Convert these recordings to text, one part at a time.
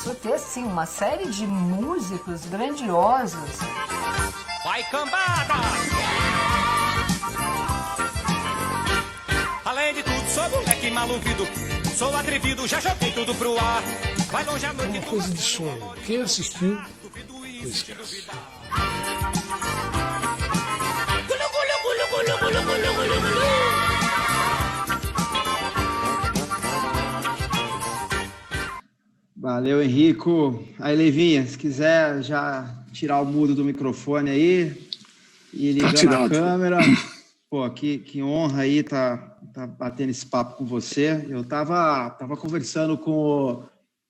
por ter, sim, uma série de músicos grandiosos. Vai, cambada! Além de tudo, sou moleque maluquido, sou atrevido, já joguei tudo pro ar. Vai longe a noite. Uma coisa de sonho. Quem assistiu, não esquece. Valeu, Henrico. Aí, Leivinha, se quiser já tirar o mudo do microfone aí e ligando a câmera. Pô, que honra aí tá batendo esse papo com você. Eu tava conversando com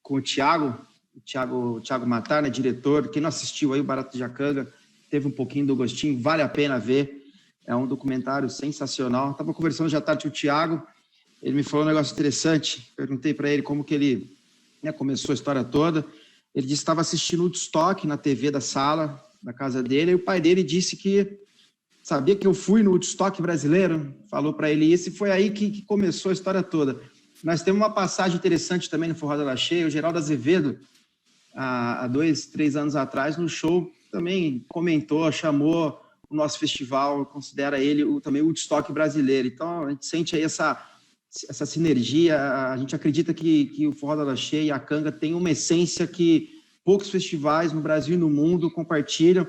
o Thiago Matar, né, diretor. Quem não assistiu aí o Barato de Jacanga, teve um pouquinho do gostinho, vale a pena ver. É um documentário sensacional. Tava conversando já tarde com o Thiago, ele me falou um negócio interessante. Perguntei para ele como que ele, né, começou a história toda. Ele disse que estava assistindo o Woodstock na TV da sala, da casa dele, e o pai dele disse que sabia que eu fui no Woodstock brasileiro, falou para ele isso, e foi aí que começou a história toda. Nós temos uma passagem interessante também no Forró da La Cheia, o Geraldo Azevedo, há 2, 3 anos atrás, no show, também comentou, chamou o nosso festival, considera ele também o Woodstock brasileiro. Então, a gente sente aí essa sinergia, a gente acredita que o Forró da La Cheia e a Canga tem uma essência que poucos festivais no Brasil e no mundo compartilham.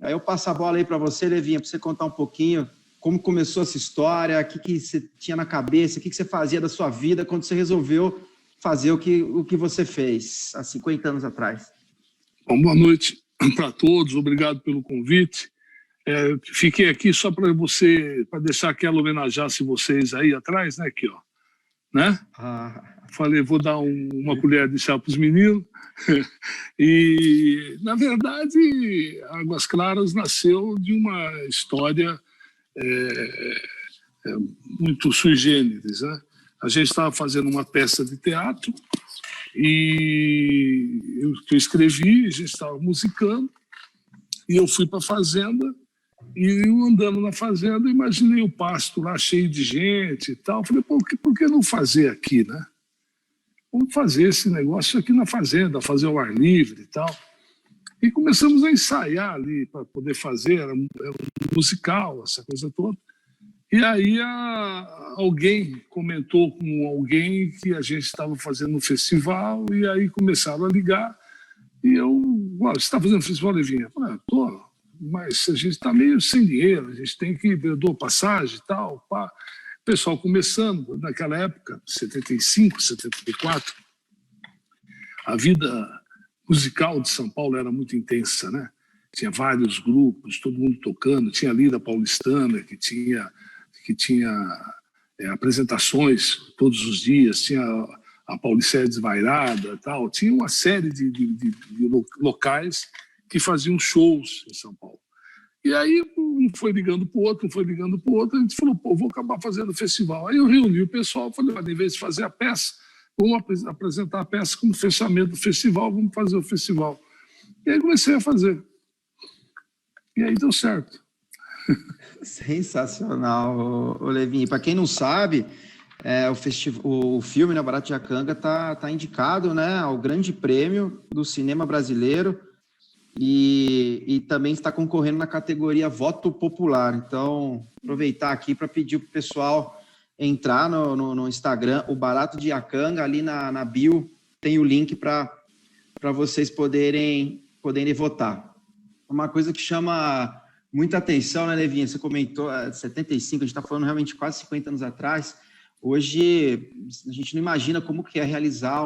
Aí eu passo a bola aí para você, Levinha, para você contar um pouquinho como começou essa história, o que você tinha na cabeça, o que você fazia da sua vida quando você resolveu fazer o que você fez há 50 anos atrás. Bom, boa noite para todos, obrigado pelo convite. Fiquei aqui só para deixar que ela homenageasse vocês aí atrás, né? Aqui, ó. Né? Falei, vou dar uma colher de chá para os meninos. E, na verdade, Águas Claras nasceu de uma história muito sui generis, né? A gente estava fazendo uma peça de teatro e eu escrevi, a gente estava musicando, e eu fui para a fazenda. E eu andando na fazenda, imaginei o pasto lá cheio de gente e tal. Falei, pô, por que não fazer aqui, né? Vamos fazer esse negócio aqui na fazenda, fazer ao ar livre e tal. E começamos a ensaiar ali para poder fazer, era um musical, essa coisa toda. E aí alguém comentou com alguém que a gente estava fazendo um festival, e aí começaram a ligar. E eu, você está fazendo festival, Levinha? Eu falei, tô. Mas a gente está meio sem dinheiro, a gente tem que eu dou passagem e tal. Pá. O pessoal começando, naquela época, 75, 74, a vida musical de São Paulo era muito intensa, né? Tinha vários grupos, todo mundo tocando, tinha a Lira Paulistana, que tinha apresentações todos os dias, tinha a Paulicéia Desvairada, tal. Tinha uma série de locais que faziam shows em São Paulo. E aí um foi ligando para o outro, a gente falou, pô, vou acabar fazendo o festival. Aí eu reuni o pessoal, falei, em vez de fazer a peça, vamos apresentar a peça como fechamento do festival, vamos fazer o festival. E aí comecei a fazer. E aí deu certo. Sensacional, Levinho. Para quem não sabe, o filme, né, Barato de Jacanga, tá indicado, né, ao Grande Prêmio do Cinema Brasileiro. E também está concorrendo na categoria Voto Popular. Então, aproveitar aqui para pedir para o pessoal entrar no Instagram, o Barato de Jacanga, ali na bio, tem o link para vocês poderem votar. Uma coisa que chama muita atenção, né, Levinha? Você comentou, 75, a gente está falando realmente quase 50 anos atrás. Hoje, a gente não imagina como que é realizar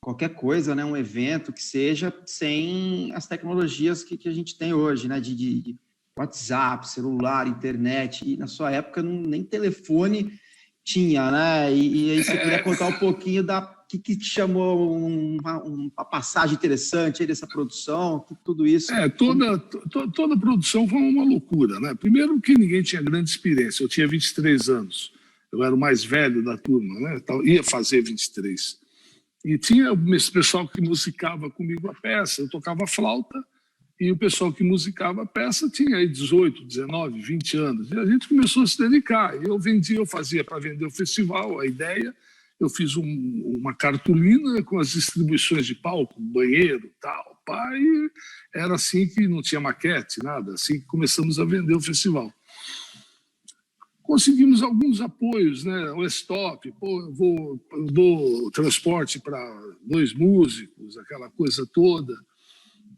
qualquer coisa, né, um evento que seja, sem as tecnologias que a gente tem hoje, né, de WhatsApp, celular, internet, e na sua época nem telefone tinha, né, e aí você queria contar um pouquinho que te chamou uma passagem interessante aí dessa produção, tudo isso. Toda a produção foi uma loucura, né, primeiro que ninguém tinha grande experiência, eu tinha 23 anos, eu era o mais velho da turma, né, ia fazer 23. E tinha esse pessoal que musicava comigo a peça, eu tocava flauta, e o pessoal que musicava a peça tinha aí 18, 19, 20 anos. E a gente começou a se dedicar. Eu fazia para vender o festival, a ideia, eu fiz uma cartolina com as distribuições de palco, banheiro, tal, pá, e era assim que não tinha maquete, nada, assim que começamos a vender o festival. Conseguimos alguns apoios, né? O stop, eu dou transporte para 2 músicos, aquela coisa toda.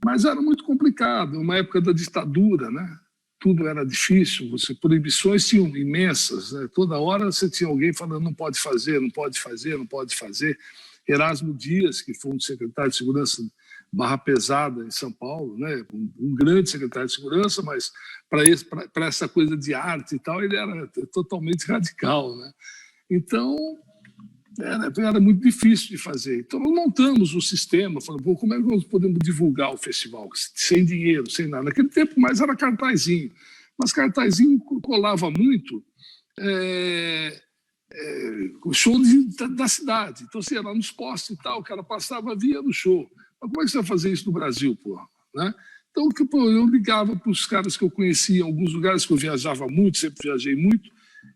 Mas era muito complicado, uma época da ditadura, né? Tudo era difícil, proibições tinham imensas, né? Toda hora você tinha alguém falando não pode fazer, não pode fazer, não pode fazer. Erasmo Dias, que foi um secretário de segurança barra pesada em São Paulo, né? Um grande secretário de segurança, mas para essa coisa de arte e tal, ele era totalmente radical, né? Então, era muito difícil de fazer. Então, nós montamos um sistema, falando, como é que nós podemos divulgar o festival? Sem dinheiro, sem nada. Naquele tempo, mais era cartazinho. Mas cartazinho colava muito o show da cidade. Então, você ia lá nos postos e tal, o cara passava, via no show. Mas como é que você vai fazer isso no Brasil, porra? Né? Então, eu ligava para os caras que eu conhecia, em alguns lugares que eu viajava muito, sempre viajei muito,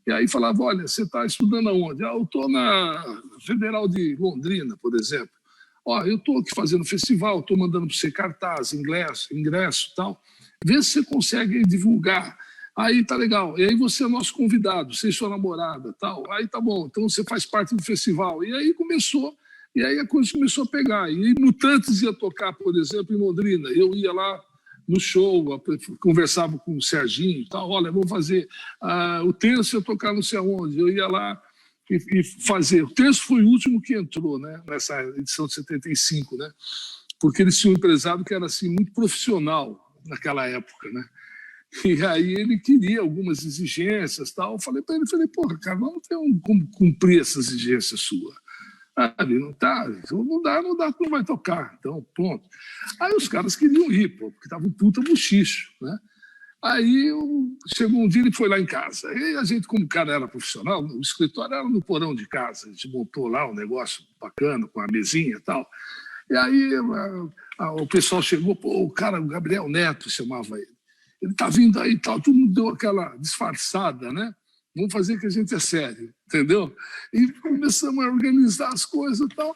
e aí falava, olha, você está estudando aonde? Eu estou na Federal de Londrina, por exemplo. Eu estou aqui fazendo festival, estou mandando para você cartaz, ingresso e tal. Vê se você consegue divulgar. Aí tá legal. E aí você é nosso convidado, você e sua namorada, tal. Aí tá bom, então você faz parte do festival. E aí a coisa começou a pegar. E Mutantes ia tocar, por exemplo, em Londrina. Eu ia lá no show, conversava com o Serginho e tal. Olha, vamos fazer. O Terço ia tocar não sei aonde. Eu ia lá e fazer. O Terço foi o último que entrou, né, nessa edição de 75, né? Porque eles tinham um empresário que era assim, muito profissional naquela época, né? E aí ele queria algumas exigências e tal. Eu falei para ele, porra, cara, não tem como cumprir essas exigências suas. Não dá, tu não vai tocar. Então, pronto. Aí os caras queriam ir, porque estava um puta buchicho, né? Aí chegou um dia, ele foi lá em casa. E a gente, como o cara era profissional, o escritório era no porão de casa. A gente montou lá um negócio bacana, com a mesinha e tal. E aí o pessoal chegou, o cara, o Gabriel Neto chamava ele. Ele está vindo aí e tal. Todo mundo deu aquela disfarçada, né? Vamos fazer que a gente é sério, entendeu? E começamos a organizar as coisas e tal.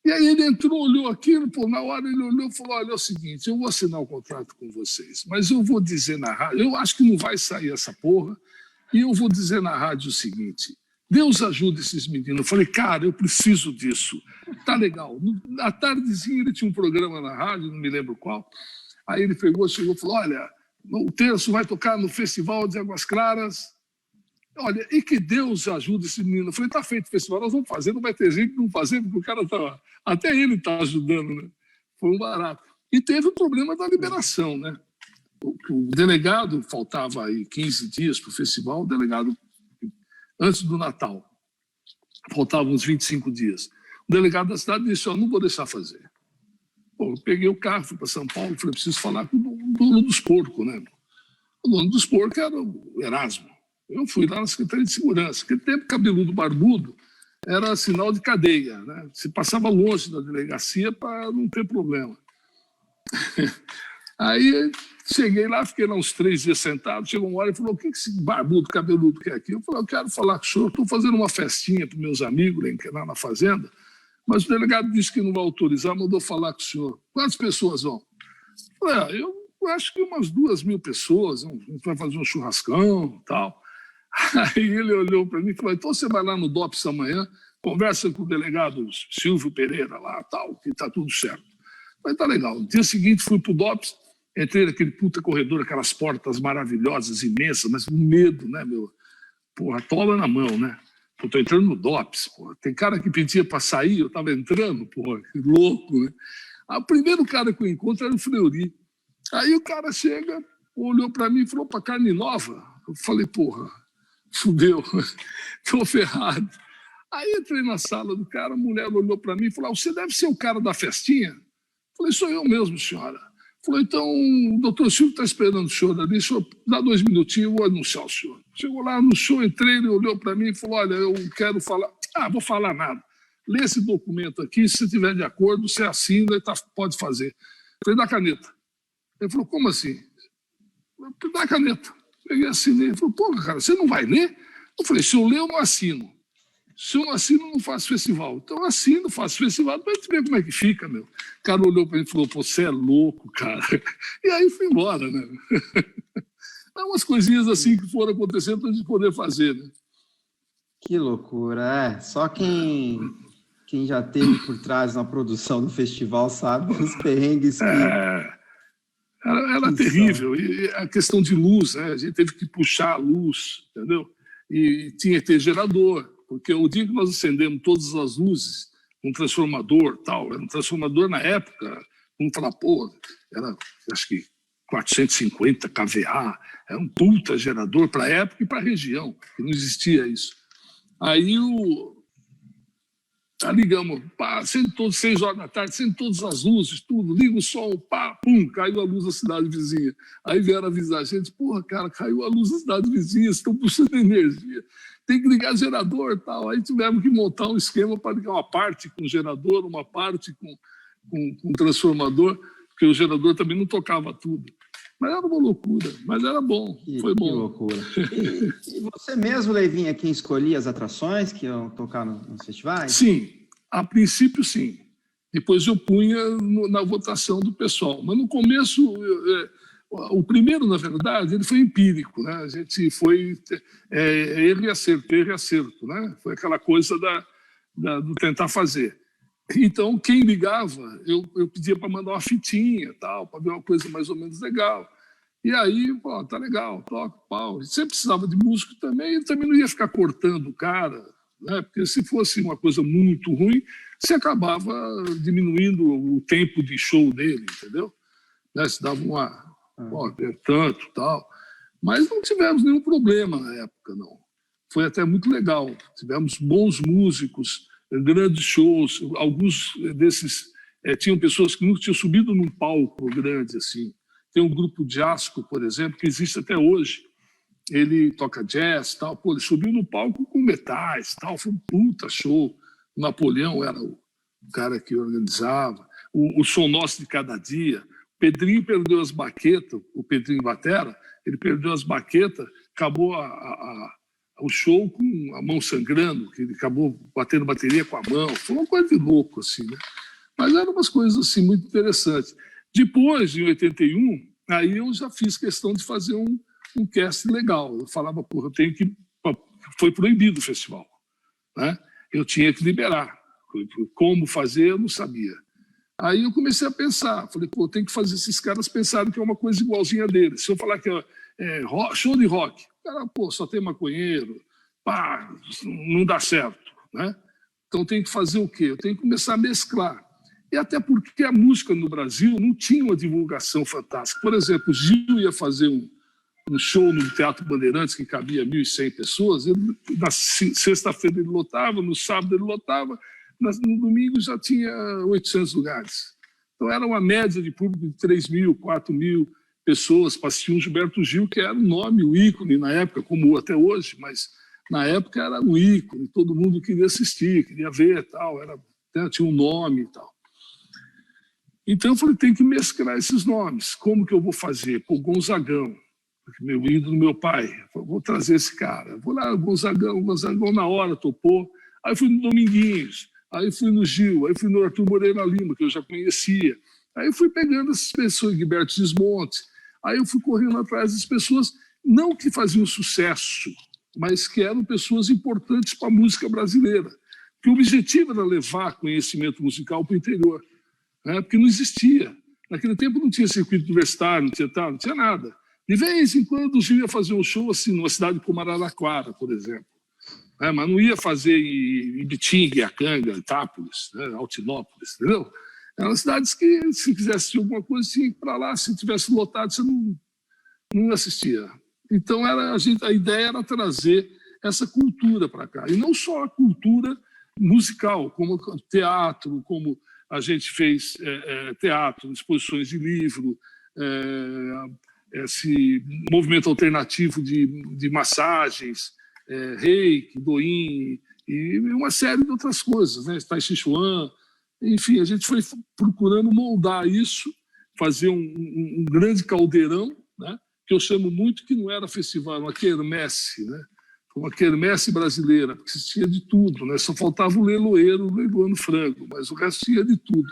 E aí ele entrou, olhou aquilo, na hora ele olhou e falou, olha, é o seguinte, eu vou assinar um contrato com vocês, mas eu vou dizer na rádio, eu acho que não vai sair essa porra, e eu vou dizer na rádio o seguinte, Deus ajuda esses meninos. Eu falei, cara, eu preciso disso. Tá legal. À tardezinha ele tinha um programa na rádio, não me lembro qual. Aí ele chegou e falou, olha, o Terço vai tocar no Festival de Águas Claras. Olha, e que Deus ajude esse menino. Eu falei, tá feito o festival, nós vamos fazer, não vai ter gente não fazer, porque o cara tá... Até ele está ajudando, né? Foi um barato. E teve o problema da liberação, né? O delegado, faltava aí 15 dias para o festival, o delegado, antes do Natal, faltavam uns 25 dias. O delegado da cidade disse, não vou deixar fazer. Eu peguei o carro, fui para São Paulo, falei, preciso falar com o dono dos porcos, né? O dono dos porcos era o Erasmo. Eu fui lá na Secretaria de Segurança. Naquele tempo, cabeludo barbudo era sinal de cadeia, né? Se passava longe da delegacia para não ter problema. Aí cheguei lá, fiquei lá uns 3 dias sentado. Chegou uma hora e falou: o que esse barbudo, cabeludo quer aqui? Eu falei: eu quero falar com o senhor. Estou fazendo uma festinha para meus amigos lá na fazenda, mas o delegado disse que não vai autorizar, mandou falar com o senhor. Quantas pessoas vão? Eu falei: eu acho que umas 2.000 pessoas. A gente vai fazer um churrascão e tal. Aí ele olhou para mim e falou: então você vai lá no DOPS amanhã, conversa com o delegado Silvio Pereira lá, tal, que está tudo certo. Eu falei: tá legal. No dia seguinte fui para o DOPS, entrei naquele puta corredor, aquelas portas maravilhosas, imensas, mas com medo, né, meu? Porra, tola na mão, né? Eu tô entrando no DOPS, porra. Tem cara que pedia para sair, eu estava entrando, porra, que louco, né? Aí, o primeiro cara que eu encontro era o Fleury. Aí o cara chega, olhou para mim e falou: para carne nova? Eu falei: porra, fudeu, tô ferrado. Aí entrei na sala do cara, a mulher olhou para mim e falou: você deve ser o cara da festinha? Eu falei: sou eu mesmo, senhora. Falou: então o doutor Silvio está esperando o senhor ali, o senhor dá 2 minutinhos, eu vou anunciar o senhor. Chegou lá no show, entrei, ele olhou para mim e falou: olha, eu quero falar. Vou falar nada. Lê esse documento aqui, se você estiver de acordo, você assina e pode fazer. Eu falei: dá a caneta. Ele falou: como assim? Eu falei: dá a caneta. Peguei, assinei. Ele falou: pô, cara, você não vai ler? Eu falei: se eu ler, eu não assino. Se eu não assino, eu não faço festival. Então, eu assino, faço festival, para a gente ver como é que fica, meu. O cara olhou para mim e falou, pô, você é louco, cara. E aí fui embora, né? É umas coisinhas assim que foram acontecendo para a gente poder fazer, né? Que loucura, Só quem já teve por trás na produção do festival sabe os perrengues que... Era terrível. E a questão de luz, né? A gente teve que puxar a luz, entendeu? E tinha que ter gerador, porque o dia que nós acendemos todas as luzes, um transformador, tal, era um transformador na época, vamos falar, pô, era, acho que 450 kVA, era um puta gerador para a época e para a região, que não existia isso. Aí ligamos, pá, acende todos, 6 horas da tarde, acende todas as luzes, tudo, liga o som, pá, pum, caiu a luz da cidade vizinha. Aí vieram avisar a gente, porra, cara, caiu a luz da cidade vizinha, estão puxando energia, tem que ligar gerador e tal. Aí tivemos que montar um esquema para ligar uma parte com gerador, uma parte com transformador, porque o gerador também não tocava tudo. Mas era uma loucura, mas era bom, foi bom. Que loucura. E você mesmo, Leivinha, quem escolhia as atrações que iam tocar nos festivais? Sim, a princípio sim. Depois eu punha na votação do pessoal. Mas no começo, o primeiro, na verdade, ele foi empírico, né? A gente foi erro e acerto, né? Foi aquela coisa do tentar fazer. Então, quem ligava, eu pedia para mandar uma fitinha, tal, para ver uma coisa mais ou menos legal. E aí, pô, tá legal, toca, pau. Você precisava de músico também, ele também não ia ficar cortando o cara, né? Porque se fosse uma coisa muito ruim, você acabava diminuindo o tempo de show dele, entendeu? Né? Se dava tanto, tal. Mas não tivemos nenhum problema na época, não. Foi até muito legal. Tivemos bons músicos, grandes shows, alguns desses tinham pessoas que nunca tinham subido num palco grande assim. Tem um grupo de Asco, por exemplo, que existe até hoje. Ele toca jazz, tal. Pô, ele subiu no palco com metais, tal. Foi um puta show. O Napoleão era o cara que organizava. O Som Nosso de Cada Dia. O Pedrinho perdeu as baquetas, o Pedrinho Batera, ele perdeu as baquetas, acabou o show com a mão sangrando, que ele acabou batendo bateria com a mão. Foi uma coisa de louco, assim, né? Mas eram umas coisas assim, muito interessantes. Depois, em 81, aí eu já fiz questão de fazer um cast legal. Eu falava, porra, eu tenho que... Foi proibido o festival, né? Eu tinha que liberar. Como fazer, eu não sabia. Aí eu comecei a pensar, falei, pô, eu tenho que fazer esses caras pensarem que é uma coisa igualzinha deles. Se eu falar que é show de rock, cara, pô, só tem maconheiro, pá, não dá certo, né? Então tem que fazer o quê? Eu tenho que começar a mesclar. E até porque a música no Brasil não tinha uma divulgação fantástica. Por exemplo, o Gil ia fazer um show no Teatro Bandeirantes que cabia 1.100 pessoas, na sexta-feira ele lotava, no sábado ele lotava, no domingo já tinha 800 lugares. Então era uma média de público de 3.000, 4.000 pessoas para assistir um Gilberto Gil, que era o nome, o ícone na época, como até hoje, mas na época era um ícone, todo mundo queria assistir, queria ver, tal, tinha um nome e tal. Então eu falei, tem que mesclar esses nomes. Como que eu vou fazer? Pô, Gonzagão, meu ídolo, meu pai, vou trazer esse cara. Vou lá, Gonzagão na hora topou. Aí fui no Dominguinhos, aí fui no Gil, aí fui no Arthur Moreira Lima, que eu já conhecia. Aí fui pegando essas pessoas, Gilberto Gismonti. Aí eu fui correndo atrás das pessoas, não que faziam sucesso, mas que eram pessoas importantes para a música brasileira. Porque o objetivo era levar conhecimento musical para o interior, né? Porque não existia. Naquele tempo não tinha circuito universitário, não tinha nada. De vez em quando o Gil ia fazer um show assim, numa cidade como Araraquara, por exemplo. Mas não ia fazer em Ibitinga, Iacanga, Itápolis, né? Altinópolis, entendeu? Eram cidades que, se quisesse assistir alguma coisa, tinha que ir para lá. Se tivesse lotado, você não assistia. Então, a ideia era trazer essa cultura para cá. E não só a cultura musical, como teatro, como a gente fez teatro, exposições de livro, esse movimento alternativo de massagens, reiki, doin, e uma série de outras coisas, né? Tai Chi Chuan. Enfim, a gente foi procurando moldar isso, fazer um grande caldeirão, né? Que eu chamo muito que não era festival, era uma quermesse, né? uma quermesse brasileira, porque tinha de tudo, né? Só faltava o leiloeiro leiloando frango, mas o resto tinha de tudo.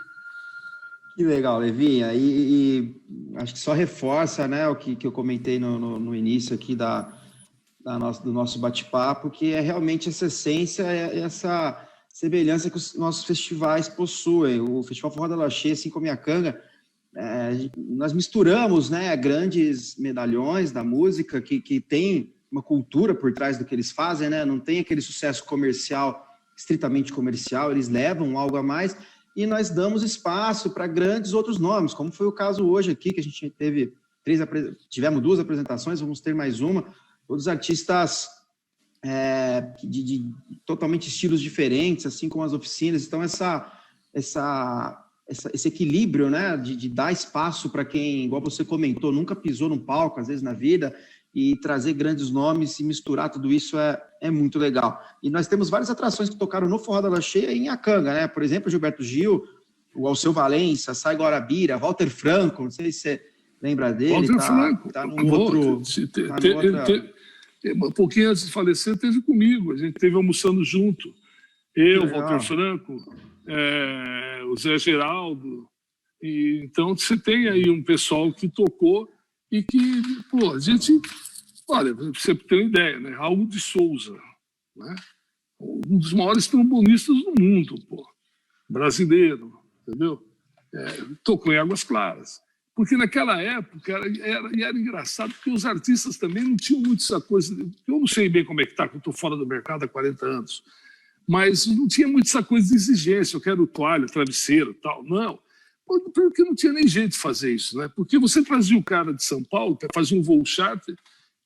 Que legal, Levinha. E acho que só reforça, né, o que eu comentei no início aqui do nosso bate-papo, que é realmente essa essência, essa semelhança que os nossos festivais possuem. O Festival Forró da Laxê, assim como a Miacanga, nós misturamos, né, grandes medalhões da música que tem uma cultura por trás do que eles fazem, né? Não tem aquele sucesso comercial, estritamente comercial, eles levam algo a mais, e nós damos espaço para grandes outros nomes, como foi o caso hoje aqui, que a gente tivemos 2 apresentações, vamos ter mais uma, todos artistas de totalmente estilos diferentes, assim como as oficinas. Então, esse equilíbrio, né, de dar espaço para quem, igual você comentou, nunca pisou num palco, às vezes, na vida, e trazer grandes nomes e misturar tudo isso é muito legal. E nós temos várias atrações que tocaram no Forró da Laxê em Iacanga, né? Por exemplo, Gilberto Gil, o Alceu Valença, Sai Guarabira, Walter Franco, não sei se você lembra dele. Walter Franco. Tá num outro... Um pouquinho antes de falecer, teve comigo. A gente esteve almoçando junto. Eu, Walter Franco, o Zé Geraldo. E, então, você tem aí um pessoal que tocou e que, pô, a gente... Olha, pra você ter uma ideia, né? Raul de Souza, né? Um dos maiores trombonistas do mundo, pô. Brasileiro, entendeu? Tocou em Águas Claras. Porque naquela época era engraçado, porque os artistas também não tinham muito essa coisa. Eu não sei bem como é que está, porque eu estou fora do mercado há 40 anos, mas não tinha muito essa coisa de exigência, eu quero toalha, travesseiro e tal. Não, porque não tinha nem jeito de fazer isso, né? Porque você trazia o cara de São Paulo, fazia um voo charter,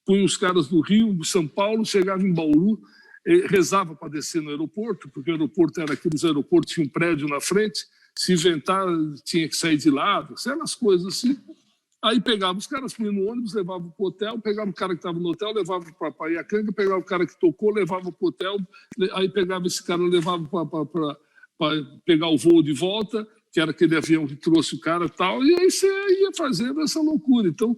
punha os caras do Rio, de São Paulo, chegava em Bauru, rezava para descer no aeroporto, porque o aeroporto era aqueles aeroportos, tinha um prédio na frente, se inventar, tinha que sair de lado, aquelas coisas assim. Aí pegava os caras, punha no ônibus, levava para o hotel, pegava o cara que estava no hotel, levava para Iacanga, pegava o cara que tocou, levava para o hotel, aí pegava esse cara, levava para pegar o voo de volta, que era aquele avião que trouxe o cara e tal, e aí você ia fazendo essa loucura. Então,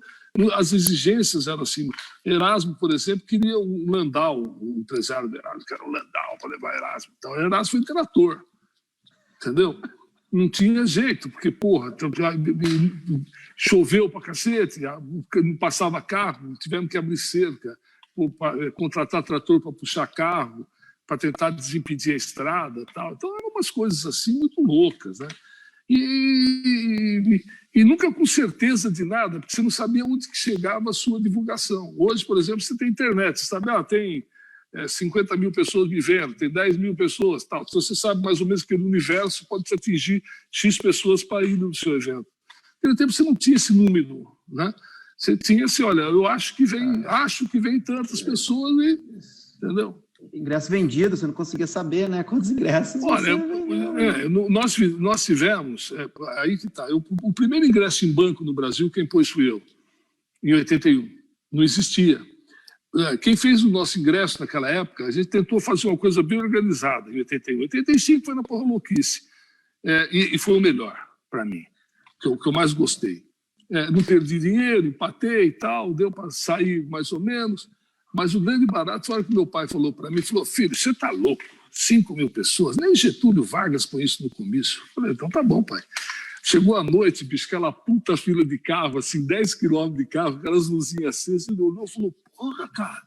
as exigências eram assim. Erasmo, por exemplo, queria um Landau, o empresário do Erasmo, que era um Landau para levar Erasmo. Então, Erasmo foi trator, entendeu? Não tinha jeito, porque, porra, choveu pra cacete, não passava carro, tivemos que abrir cerca, contratar trator para puxar carro, para tentar desimpedir a estrada e tal. Então, eram umas coisas assim muito loucas, né? E nunca com certeza de nada, porque você não sabia onde que chegava a sua divulgação. Hoje, por exemplo, você tem internet, você sabe, tem 50 mil pessoas me vendo, tem 10 mil pessoas, tal. Então você sabe mais ou menos que no universo pode te atingir X pessoas para ir no seu evento. Naquele tempo você não tinha esse número, né? Você tinha assim, olha, eu acho que vem tantas pessoas, entendeu? Ingresso vendido, você não conseguia saber, né? Quantos ingressos? Olha, nós tivemos, aí que tá. O primeiro ingresso em banco no Brasil, quem pôs fui eu, em 81. Não existia. Quem fez o nosso ingresso naquela época, a gente tentou fazer uma coisa bem organizada em 81. 85 foi na porra louquice. E foi o melhor para mim, o que eu mais gostei. Não perdi dinheiro, empatei e tal, deu para sair mais ou menos. Mas o grande barato foi a hora que meu pai falou para mim, falou, filho, você está louco, 5 mil pessoas, nem Getúlio Vargas põe isso no comício. Eu falei, então tá bom, pai. Chegou a noite, bicho, aquela puta fila de carro, assim, 10 quilômetros de carro, aquelas luzinhas acesas, ele olhou e falou, porra, cara,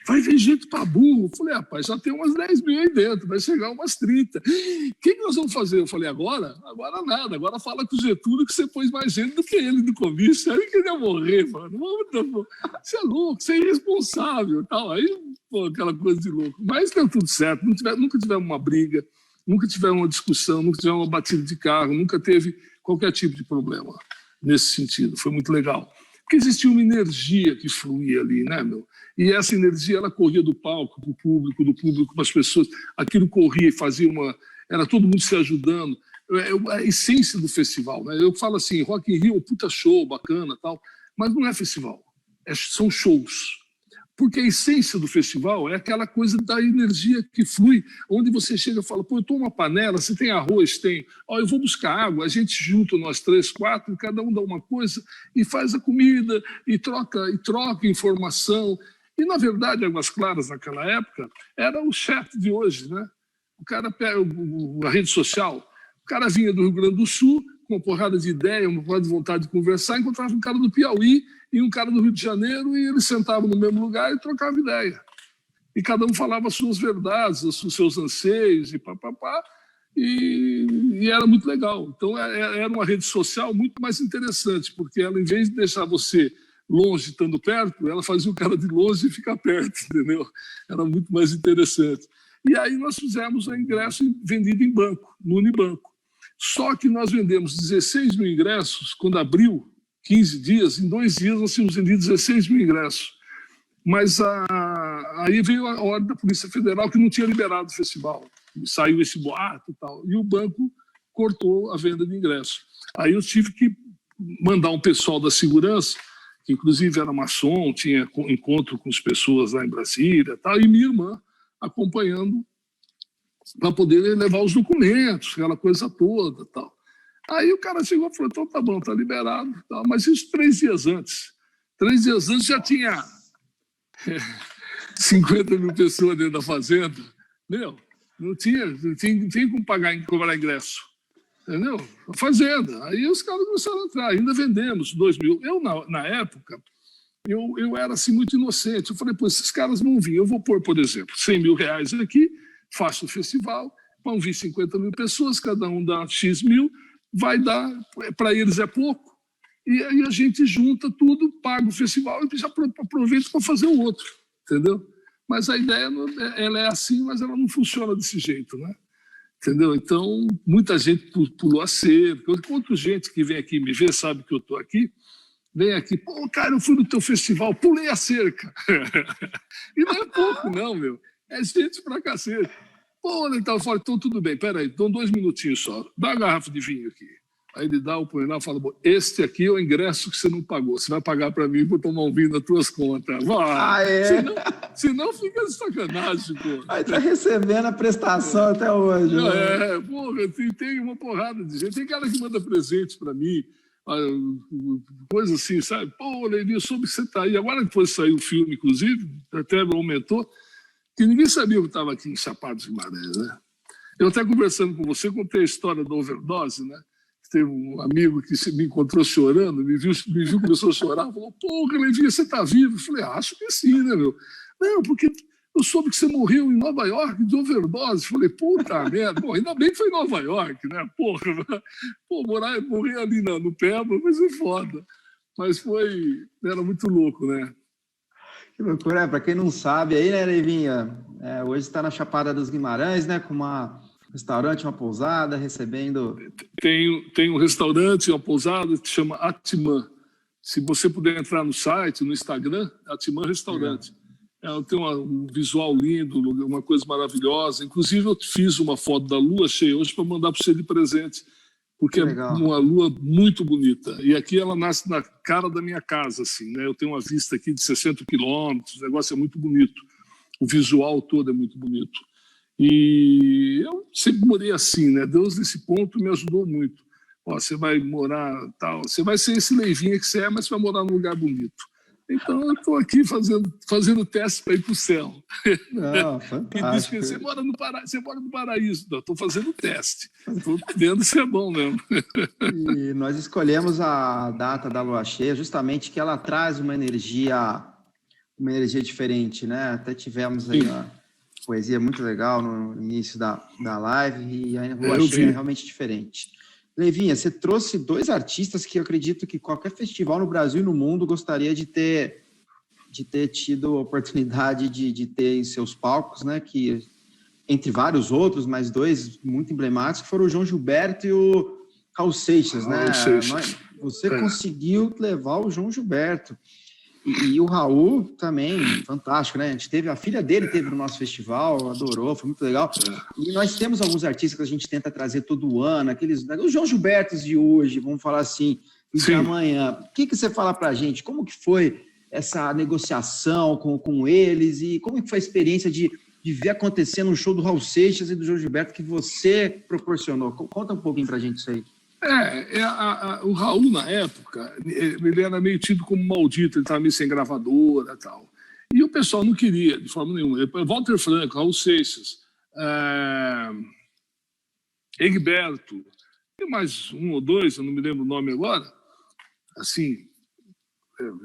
vai vir gente pra burro. Eu falei, rapaz, já tem umas 10 mil aí dentro, vai chegar umas 30. O que nós vamos fazer? Eu falei, agora? Agora nada, agora fala com o Getúlio que você pôs mais gente do que ele no comício. Aí que ele ia morrer, mano. Você é louco, você é irresponsável. Tal. Aí, pô, aquela coisa de louco. Mas deu tudo certo, nunca tivemos uma briga, nunca tivemos uma discussão, nunca tivemos uma batida de carro, nunca teve qualquer tipo de problema nesse sentido. Foi muito legal. Porque existia uma energia que fluía ali, né, meu? E essa energia, ela corria do palco para o público, do público para as pessoas. Aquilo corria e fazia era todo mundo se ajudando. A essência do festival, né? Eu falo assim, Rock in Rio é um puta show, bacana tal, mas não é festival, são shows. Porque a essência do festival é aquela coisa da energia que flui, onde você chega e fala, pô, eu estou uma panela, você tem arroz, tem, eu vou buscar água, a gente junta nós 3, 4, cada um dá uma coisa e faz a comida, e troca informação. E, na verdade, Águas Claras, naquela época, era o chat de hoje, né? O cara pega a rede social, o cara vinha do Rio Grande do Sul, com uma porrada de ideia, uma porrada de vontade de conversar, encontrava um cara do Piauí e um cara do Rio de Janeiro, e eles sentavam no mesmo lugar e trocavam ideia. E cada um falava as suas verdades, os seus anseios, e papapá, e era muito legal. Então, era uma rede social muito mais interessante, porque ela, em vez de deixar você longe, estando perto, ela fazia o cara de longe ficar perto, entendeu? Era muito mais interessante. E aí nós fizemos o ingresso vendido em banco, no Unibanco. Só que nós vendemos 16 mil ingressos, quando abriu, 15 dias, em 2 dias nós tínhamos vendido 16 mil ingressos. Mas aí veio a ordem da Polícia Federal que não tinha liberado o festival. Saiu esse boato e tal, e o banco cortou a venda de ingressos. Aí eu tive que mandar um pessoal da segurança, que inclusive era maçom, tinha encontro com as pessoas lá em Brasília, tal, e minha irmã acompanhando para poder levar os documentos, aquela coisa toda, tal. Aí o cara chegou e falou, então tá bom, tá liberado, tal. Mas isso 3 dias antes. 3 dias antes já tinha 50 mil pessoas dentro da fazenda. Meu, não tinha como cobrar ingresso. Entendeu? A fazenda. Aí os caras começaram a entrar, ainda vendemos 2 mil. Eu, na época, eu era assim muito inocente. Eu falei, pô, esses caras vão vir. Eu vou pôr, por exemplo, 100 mil reais aqui, faço o festival, vão vir 50 mil pessoas, cada um dá X mil, vai dar, para eles é pouco, e aí a gente junta tudo, paga o festival e já aproveita para fazer o outro, entendeu? Mas a ideia, ela é assim, mas ela não funciona desse jeito, né? Entendeu? Então, muita gente pulou a cerca. Quanta gente que vem aqui me ver, sabe que eu estou aqui, vem aqui, pô, cara, eu fui no teu festival, pulei a cerca. E não é pouco, não, meu. É gente pra cacete. Pô, então eu falo, então tudo bem, peraí, dão 2 minutinhos só, dá uma garrafa de vinho aqui. Aí ele dá o punhal e fala, bom, este aqui é o ingresso que você não pagou, você vai pagar para mim para tomar um vinho nas tuas contas. Senão fica de sacanagem, pô. Aí tá recebendo a prestação até hoje. Porra, tem uma porrada de gente. Tem cara que manda presentes para mim, coisa assim, sabe? Pô, Levi, eu soube que você tá aí. Agora que foi sair o filme, inclusive, até aumentou, que ninguém sabia que eu estava aqui em Chapada dos Guimarães, né? Eu até conversando com você, contei a história da overdose, né? Teve um amigo que me encontrou chorando, me viu, começou a chorar, falou, pô, Levi, você está vivo? Eu falei, acho que sim, né, meu? Não, porque eu soube que você morreu em Nova York de overdose. Eu falei, puta merda, bom, ainda bem que foi em Nova York, né? Porra, pô, morrer ali no Peba, mas é foda. Mas era muito louco, né? Que loucura, para quem não sabe aí, né, Leivinha? Hoje está na Chapada dos Guimarães, né, com um restaurante, uma pousada, recebendo... Tem um restaurante, uma pousada que se chama Atman. Se você puder entrar no site, no Instagram, Atman Restaurante. Tem um visual lindo, uma coisa maravilhosa. Inclusive, eu fiz uma foto da lua cheia hoje para mandar para você de presente, porque é uma lua muito bonita. E aqui ela nasce na cara da minha casa, assim, né? Eu tenho uma vista aqui de 60 quilômetros, o negócio é muito bonito. O visual todo é muito bonito. E eu sempre morei assim, né? Deus, nesse ponto, me ajudou muito. Ó, você vai morar tal, você vai ser esse Leivinha que você é, mas você vai morar num lugar bonito. Então, eu estou aqui fazendo teste para ir para o céu. Não, fantástico. E diz que você mora no paraíso. Não, estou fazendo teste. Estou vendo se é bom mesmo. E nós escolhemos a data da lua cheia justamente que ela traz uma energia diferente, né? Até tivemos aí uma poesia muito legal no início da live e a lua cheia é realmente diferente. Leivinha, você trouxe 2 artistas que eu acredito que qualquer festival no Brasil e no mundo gostaria de ter tido a oportunidade de ter em seus palcos, né? Que, entre vários outros, mas 2 muito emblemáticos, que foram o João Gilberto e o Raul Seixas, né? Você conseguiu levar o João Gilberto. E o Raul também, fantástico, né? A filha dele teve no nosso festival, adorou, foi muito legal. E nós temos alguns artistas que a gente tenta trazer todo ano, os João Gilbertos de hoje, vamos falar assim, de amanhã. O que você fala pra gente? Como que foi essa negociação com eles e como que foi a experiência de ver acontecendo um show do Raul Seixas e do João Gilberto que você proporcionou? Conta um pouquinho pra gente isso aí. O Raul, na época, ele era meio tido como maldito, ele estava meio sem gravadora e tal. E o pessoal não queria, de forma nenhuma. Walter Franco, Raul Seixas, Egberto, tem mais um ou dois, eu não me lembro o nome agora, assim,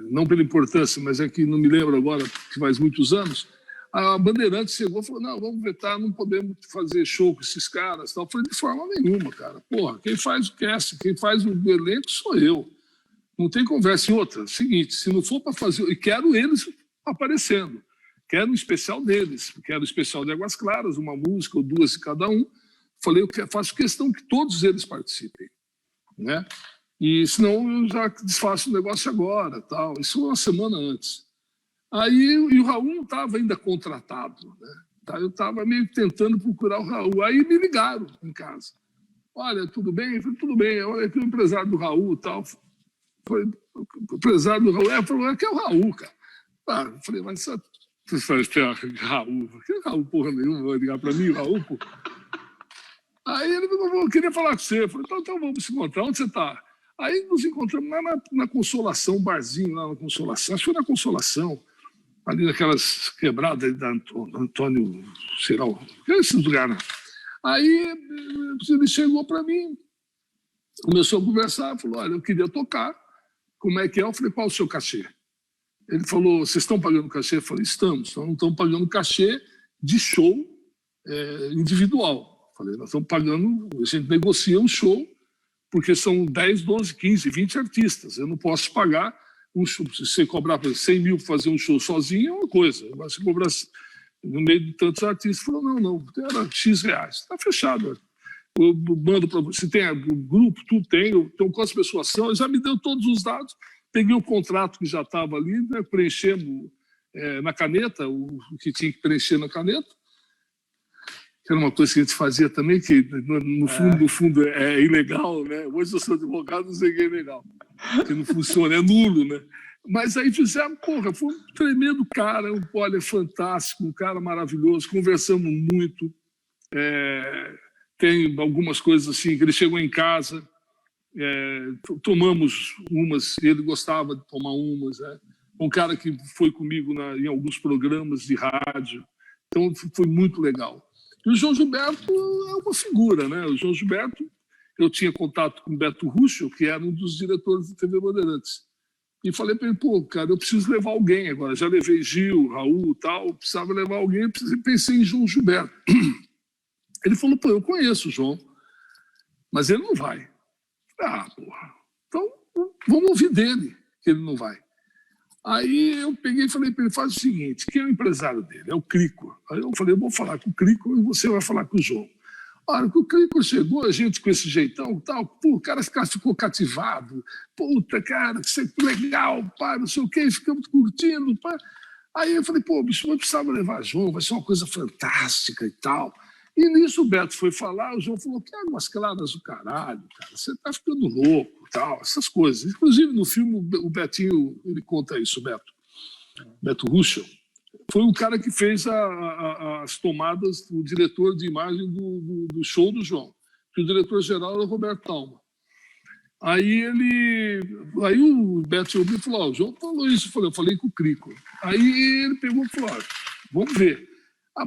não pela importância, mas é que não me lembro agora, que faz muitos anos, a Bandeirantes chegou e falou, não, vamos vetar, não podemos fazer show com esses caras. Tal. Eu falei, de forma nenhuma, cara. Porra, quem faz o cast, quem faz o elenco sou eu. Não tem conversa. E outra, seguinte, se não for para fazer... E quero eles aparecendo. Quero um especial deles. Quero um especial de Águas Claras, uma música ou duas de cada um. Falei, eu faço questão que todos eles participem. Né? E senão eu já desfaço o negócio agora. Tal. Isso uma semana antes. Aí o Raul não estava ainda contratado. Né? Eu estava meio tentando procurar o Raul. Aí me ligaram em casa. Olha, tudo bem? Eu falei, tudo bem. Olha aqui o empresário do Raul e tal. Foi o empresário do Raul. Falou, é que é o Raul, cara. Eu falei, mas você faz Raul? Que Raul, porra nenhuma, vai ligar para mim, Raul, pô. Aí ele falou, eu queria falar com você. Eu falei, então vamos se encontrar. Onde você está? Aí nos encontramos lá na Consolação, um barzinho lá na Consolação. Acho que foi na Consolação. Ali naquelas quebradas da Antônio, sei lá, esses lugares. Aí ele chegou para mim, começou a conversar, falou, olha, eu queria tocar, como é que é? Eu falei, qual o seu cachê? Ele falou, vocês estão pagando cachê? Eu falei, estamos, nós não estamos pagando cachê de show individual. Eu falei, nós estamos pagando, a gente negocia um show, porque são 10, 12, 15, 20 artistas, eu não posso pagar um show. Se você cobrar 100 mil para fazer um show sozinho, é uma coisa. Mas se cobrar no meio de tantos artistas, falou, não, era X reais. Está fechado. Eu mando para você, tem o grupo, tudo tem, então quantas pessoas são, ele já me deu todos os dados, peguei o contrato que já estava ali, né, preenchemos na caneta, o que tinha que preencher na caneta, que era uma coisa que a gente fazia também, que no fundo é ilegal, né? Hoje eu sou advogado, não sei que é ilegal, que não funciona, é nulo, né? Mas aí fizemos, porra, foi um tremendo cara, olha, fantástico, um cara maravilhoso, conversamos muito, tem algumas coisas assim, que ele chegou em casa, tomamos umas, ele gostava de tomar umas, né? Um cara que foi comigo em alguns programas de rádio, então foi muito legal. E o João Gilberto é uma figura, né? O João Gilberto, eu tinha contato com o Beto Ruschel, que era um dos diretores da TV Bandeirantes. E falei para ele, pô, cara, eu preciso levar alguém agora. Já levei Gil, Raul e tal, precisava levar alguém, pensei em João Gilberto. Ele falou, pô, eu conheço o João, mas ele não vai. Porra, então vamos ouvir dele, que ele não vai. Aí eu peguei e falei para ele, faz o seguinte, quem é o empresário dele? É o Crico. Aí eu falei, eu vou falar com o Crico e você vai falar com o João. Olha, que o Crico chegou, a gente com esse jeitão e tal, pô, o cara ficou cativado, puta, cara, que isso é legal, pá, não sei o quê, ficamos curtindo, pá. Aí eu falei, pô, bicho, não precisava levar João, vai ser uma coisa fantástica e tal. E nisso o Beto foi falar, o João falou, que Águas Claras do caralho, cara, você tá ficando louco, tal, essas coisas. Inclusive no filme o Betinho, ele conta isso, Beto Ruschel, foi o cara que fez as tomadas, o diretor de imagem do show do João, que o diretor-geral era o Roberto Talma. Aí o Beto ouviu e falou, o João falou isso, eu falei com o Crico. Aí ele pegou e falou, vamos ver.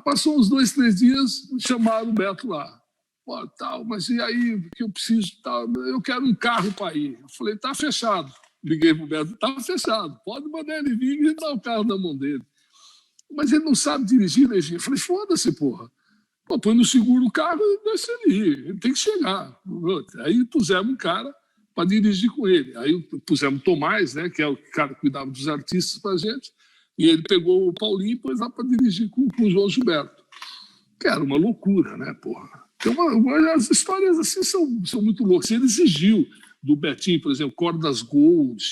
Passou uns 2, 3 dias, chamaram o Beto lá. Pô, tal, mas e aí, que eu preciso, tal, eu quero um carro para ir. Eu falei, tá fechado. Liguei pro Beto, tá fechado, pode mandar ele vir e dar o carro na mão dele. Mas ele não sabe dirigir, né, gente? Eu falei, foda-se, porra. Pô, põe no seguro o carro e deixa ele ir, ele tem que chegar. Aí pusemos um cara para dirigir com ele. Aí pusemos o Tomás, né, que é o cara que cuidava dos artistas para a gente, e ele pegou o Paulinho e pôs lá para dirigir com o João Gilberto. Que era uma loucura, né, porra? Então, as histórias assim são muito loucas. Ele exigiu do Betinho, por exemplo, cordas Gold,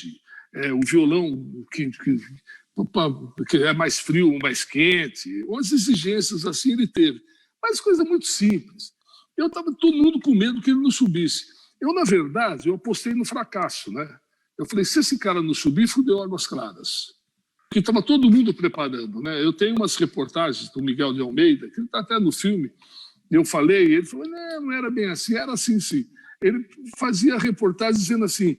o violão que é mais frio ou mais quente. Umas exigências assim ele teve. Mas coisa muito simples. Eu estava todo mundo com medo que ele não subisse. Eu, na verdade, eu apostei no fracasso, né? Eu falei, se esse cara não subir, fudeu Águas Claras. Que estava todo mundo preparando, né? Eu tenho umas reportagens do Miguel de Almeida, que ele está até no filme, eu falei, e ele falou, não era bem assim, era assim, sim. Ele fazia reportagem dizendo assim,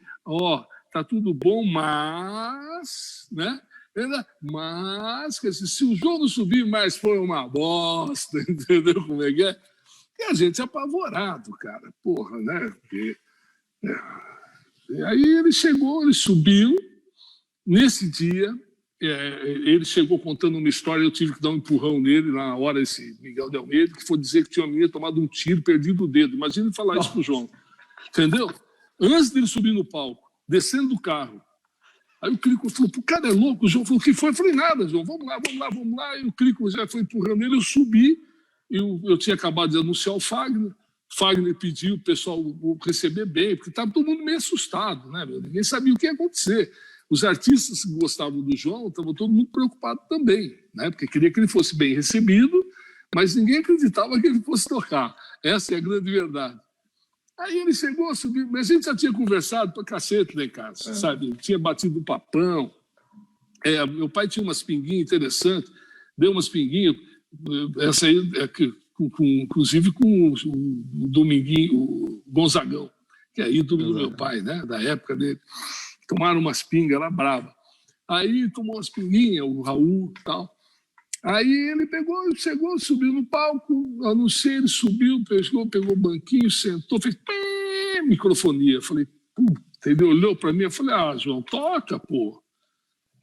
tá tudo bom, mas, né? Mas, quer dizer, se o João não subir mais foi uma bosta, entendeu como é que é? E a gente é apavorado, cara, porra, né? Porque, E aí ele chegou, ele subiu. Nesse dia, ele chegou contando uma história, eu tive que dar um empurrão nele na hora, esse Miguel de Almeida, que foi dizer que tinha uma menina tomado um tiro, perdido o dedo. Imagina ele falar isso pro João. Entendeu? Antes dele subir no palco, descendo do carro. Aí o Crico falou, o cara é louco. O João falou, o que foi? Eu falei, nada, João, vamos lá. E o Crico já foi empurrando ele, eu subi. Eu tinha acabado de anunciar o Fagner. Fagner pediu o pessoal receber bem, porque estava todo mundo meio assustado, né? Ninguém sabia o que ia acontecer. Os artistas que gostavam do João estavam todo mundo preocupado também, né? Porque queria que ele fosse bem recebido, mas ninguém acreditava que ele fosse tocar. Essa é a grande verdade. Aí ele chegou, subiu, mas a gente já tinha conversado pra cacete lá em casa, sabe? Tinha batido um papão. Meu pai tinha umas pinguinhas interessantes, deu umas pinguinhas, essa aí, inclusive com o Dominguinho, o Gonzagão, que é ídolo do meu pai, né? Da época dele. Tomaram umas pingas lá, brava. Aí tomou umas pinguinhas, o Raul e tal. Aí ele chegou, subiu no palco, anunciei, ele subiu, pegou o banquinho, sentou, fez microfonia. Falei, puta, ele olhou para mim, eu falei, João, toca, pô.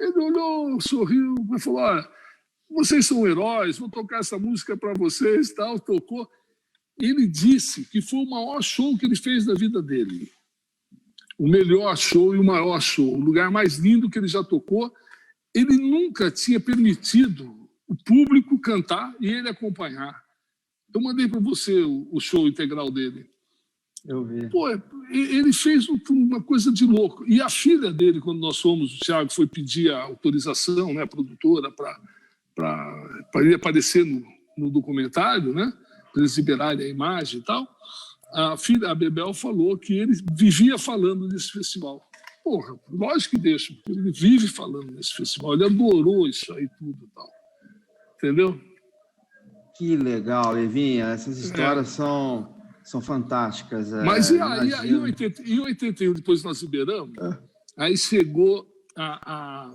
Ele olhou, sorriu, falou, olha, vocês são heróis, vou tocar essa música para vocês e tal, tocou. Ele disse que foi o maior show que ele fez na vida dele. O melhor show e o maior show, o lugar mais lindo que ele já tocou. Ele nunca tinha permitido o público cantar e ele acompanhar. Eu mandei para você o show integral dele. Eu vi. Pô, ele fez uma coisa de louco. E a filha dele, quando nós fomos, o Thiago foi pedir a autorização, né, a produtora, para ele aparecer no documentário, né, para eles liberarem a imagem e tal. A filha, a Bebel, falou que ele vivia falando desse festival. Porra, lógico que deixa, porque ele vive falando desse festival. Ele adorou isso aí tudo e tal. Entendeu? Que legal, Levinha. Essas histórias são fantásticas. Mas em 81, depois nós liberamos, aí chegou a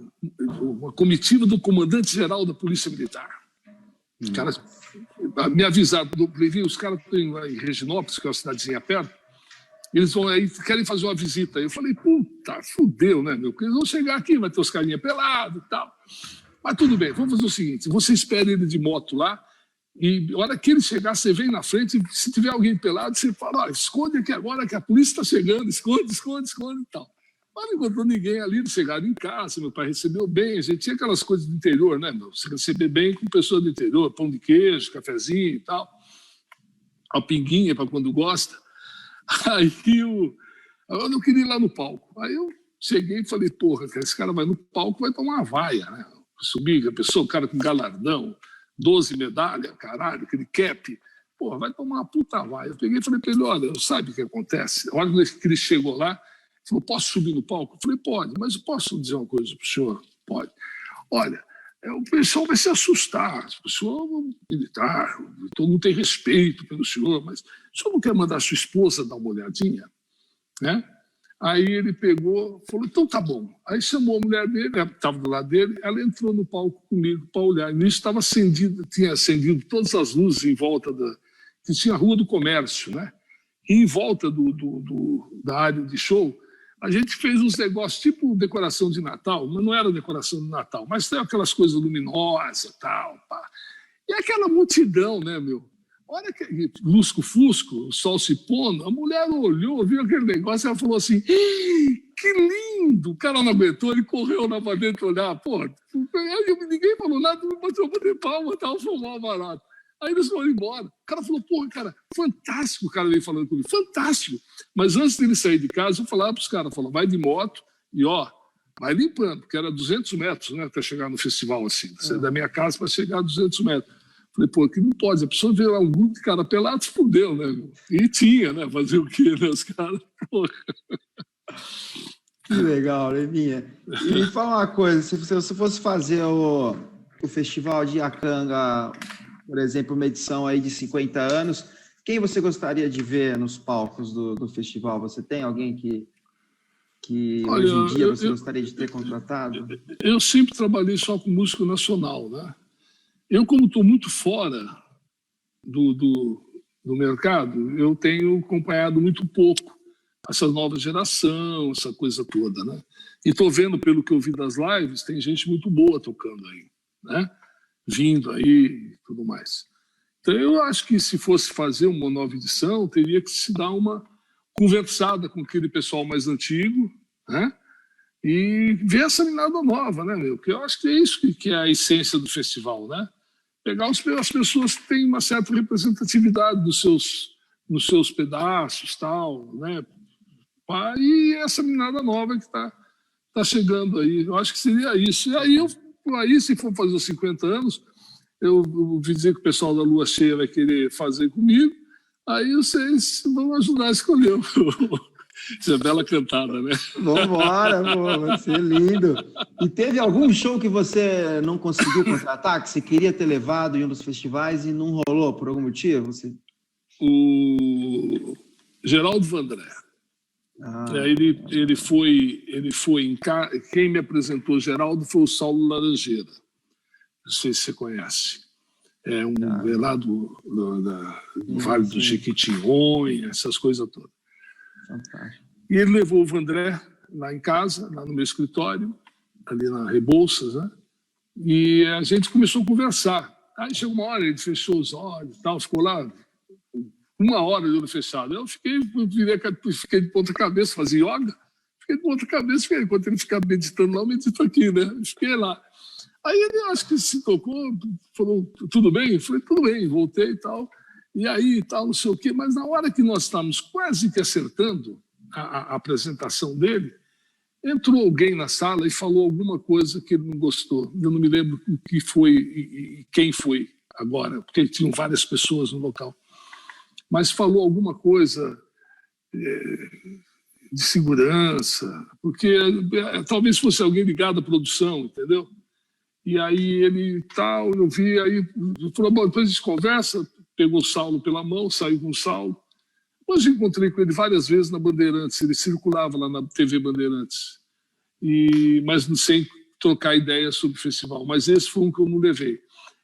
comitiva do comandante-geral da Polícia Militar. Os caras me avisaram, os caras estão lá em Reginópolis, que é uma cidadezinha perto, eles vão aí, querem fazer uma visita. Eu falei, puta, fudeu, né, meu? Porque eles vão chegar aqui, vai ter os carinha pelados e tal. Mas tudo bem, vamos fazer o seguinte, você espera ele de moto lá, e a hora que ele chegar, você vem na frente, e se tiver alguém pelado, você fala, olha, esconde aqui agora que a polícia está chegando, esconde e tal. Mas não encontrou ninguém ali, eles chegaram em casa, meu pai recebeu bem, a gente tinha aquelas coisas do interior, né, meu? Você receber bem com pessoa do interior, pão de queijo, cafezinho e tal, a pinguinha para quando gosta. Aí eu não queria ir lá no palco. Aí eu cheguei e falei, porra, esse cara vai no palco, vai tomar uma vaia, né? Subir, a pessoa, o cara com galardão, 12 medalhas, caralho, aquele cap, porra, vai tomar uma puta vaia. Eu peguei e falei para ele, olha, sabe o que acontece? A hora que ele chegou lá, falou, posso subir no palco? Eu falei, pode, mas eu posso dizer uma coisa para o senhor? Pode. Olha, o pessoal vai se assustar, o senhor é um militar, todo mundo tem respeito pelo senhor, mas o senhor não quer mandar a sua esposa dar uma olhadinha? Né? Aí ele pegou, falou, então tá bom. Aí chamou a mulher dele, estava do lado dele, ela entrou no palco comigo para olhar. E nisso estava tinha acendido todas as luzes em volta que tinha a Rua do Comércio, né? E em volta da área de show, a gente fez uns negócios tipo decoração de Natal, mas não era decoração de Natal, mas tem aquelas coisas luminosas e tal. Pá. E aquela multidão, né, meu? Olha que lusco-fusco, o sol se pondo, a mulher olhou, viu aquele negócio e ela falou assim, que lindo! O cara não aguentou, ele correu lá para dentro olhar, pô, ninguém falou nada, me botou para bater palma, tal, foi mal barato. Aí eles foram embora. O cara falou, porra, cara, fantástico, o cara veio falando comigo, fantástico. Mas antes dele sair de casa, eu falava para os caras, vai de moto e, ó, vai limpando, porque era 200 metros, né, até chegar no festival, assim, da minha casa para chegar a 200 metros. Falei, pô, que não pode, a pessoa vê lá um grupo de cara pelado, fudeu, né, meu? E tinha, né, fazer o quê, né, os caras, porra. Que legal, Levinha. E me fala uma coisa, se você fosse fazer o Festival de Iacanga, por exemplo, uma edição aí de 50 anos, quem você gostaria de ver nos palcos do festival? Você tem alguém que que Olha, hoje em dia você gostaria de ter contratado? Eu sempre trabalhei só com música nacional, né? Eu, como estou muito fora do mercado, eu tenho acompanhado muito pouco essa nova geração, essa coisa toda, né? E estou vendo, pelo que eu vi das lives, tem gente muito boa tocando aí, né? Vindo aí e tudo mais. Então, eu acho que se fosse fazer uma nova edição, teria que se dar uma conversada com aquele pessoal mais antigo, né? E ver essa meninada nova, né, meu? Porque eu acho que é isso que é a essência do festival, né? Pegar as pessoas que têm uma certa representatividade nos seus pedaços, tal, né? E essa meninada nova que está chegando aí. Eu acho que seria isso. E aí, se for fazer os 50 anos, eu ouvi dizer que o pessoal da Lua Cheia vai querer fazer comigo, aí vocês vão ajudar a escolher. Isso é bela cantada, né? Vambora, vai ser lindo. E teve algum show que você não conseguiu contratar, que você queria ter levado em um dos festivais e não rolou por algum motivo? O Geraldo Vandré. Ele foi quem me apresentou o Geraldo foi o Saulo Laranjeira. Não sei se você conhece. É lá do Vale do Jequitinhonha, essas coisas todas. Fantástico. E ele levou o Vandré lá em casa, lá no meu escritório, ali na Rebouças, né? E a gente começou a conversar. Aí chegou uma hora, ele fechou os olhos e tal, ficou lá 1 hora de olho fechado. Eu fiquei de ponta cabeça, fazia yoga, fiquei de ponta cabeça, enquanto ele ficava meditando lá, eu medito aqui, né? Fiquei lá. Aí ele, acho que se tocou, falou, tudo bem? Eu falei, tudo bem, voltei e tal. E aí, tal, não sei o quê. Mas na hora que nós estávamos quase que acertando a apresentação dele, entrou alguém na sala e falou alguma coisa que ele não gostou. Eu não me lembro o que foi e quem foi agora, porque tinham várias pessoas no local. Mas falou alguma coisa de segurança, porque talvez fosse alguém ligado à produção, entendeu? E aí ele tal, eu vi, aí falou, bom, depois a gente conversa, pegou o Saulo pela mão, saiu com o Saulo. Depois eu encontrei com ele várias vezes na Bandeirantes, ele circulava lá na TV Bandeirantes, mas sem trocar ideias sobre o festival. Mas esse foi um que eu não levei.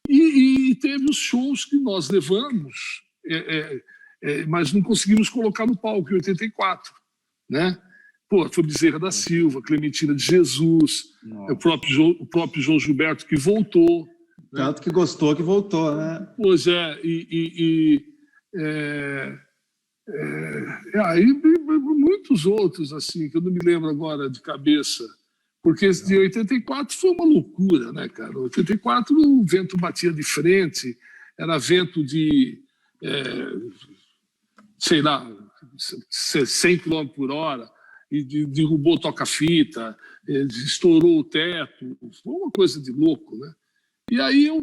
E teve os shows que nós levamos, mas não conseguimos colocar no palco em 84, né? Pô, foi Bezerra da Silva, Clementina de Jesus, o próprio João Gilberto que voltou. Tanto que gostou que voltou, né? Pois é, aí muitos outros, assim, que eu não me lembro agora de cabeça, porque esse de 84 foi uma loucura, né, cara? 84 o vento batia de frente, era vento de, sei lá, 100 km por hora, e derrubou toca-fita, estourou o teto, foi uma coisa de louco, né? E aí eu